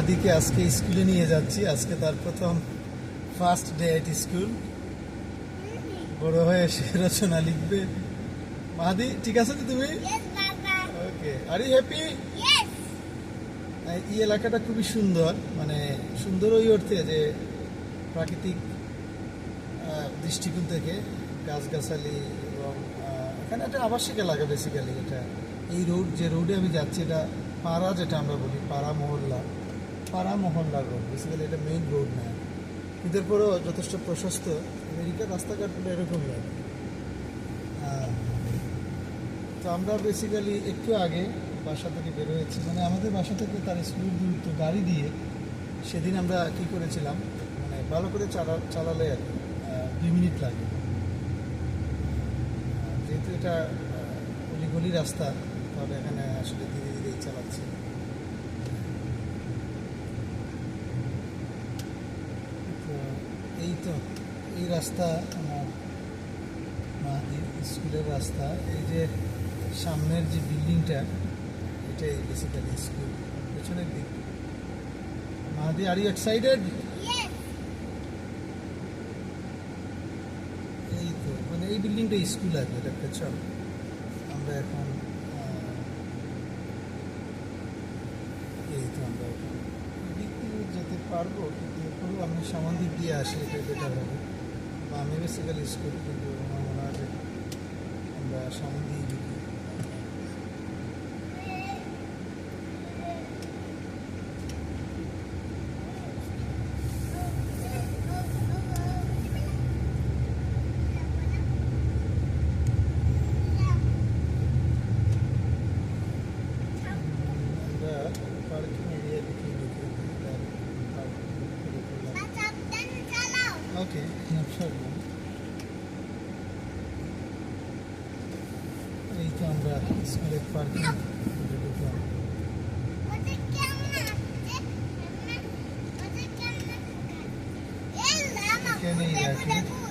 মাহাদিকে আজকে স্কুলে নিয়ে যাচ্ছি। আজকে তার প্রথম ফার্স্ট ডে এট স্কুল। বড় হয়ে সে রচনা লিখবে। মাহাদি, ঠিক আছে তো তুমি? ওকে, আর ইউ হ্যাপি? এই এলাকাটা খুবই সুন্দর, মানে সুন্দর ওই অর্থে যে প্রাকৃতিক দৃষ্টিকোণ থেকে গাছগাছালি, এবং এখানে একটা আবাসিক এলাকা বেসিক্যালি। এটা এই রোড, যে রোডে আমি যাচ্ছি, এটা পাড়া, যেটা আমরা বলি পাড়া মহল্লার রোড। বেসিক্যালি এটা মেইন রোড না, কিন্তু এরপরেও যথেষ্ট প্রশস্ত। আমেরিকার রাস্তাঘাটগুলো এরকমই লাগে। তো আমরা বেসিক্যালি একটু আগে বাসা থেকে বের হয়েছি, মানে আমাদের বাসা থেকে তার স্কুলের দূরত্ব গাড়ি দিয়ে। সেদিন আমরা কী করেছিলাম, মানে ভালো করে চালালে আর 2 মিনিট লাগে। যেহেতু এটা অলিগলি রাস্তা, তাহলে এখানে আসলে ধীরে ধীরেই চালাচ্ছি। তো এই রাস্তা আমার মাহাদির স্কুলের রাস্তা। এই যে সামনের যে বিল্ডিংটা, এটাই বেসিক্যালি স্কুল, পেছনের দিক। মাহাদি, আর ইউ এক্সাইটেড? এই তো, মানে এই বিল্ডিংটা স্কুল আছে, এটা পেছন। আমরা এখন এই তো আমরা এখন দিক দিয়ে যেতে পারবো, কিন্তু এরপরেও আমি সামান দিক দিয়ে আসি, এটা বেটার হবে। বা আমি বেসিক্যালি স্কুল, কিন্তু আমার মনে হয় যে আমরা সামান দিয়ে দিই। পার্কিং এরিয়া দেখে ওকে, এই তো আমরা স্কুলের পার্কিং ঢুকলাম। এখানেই রাখি।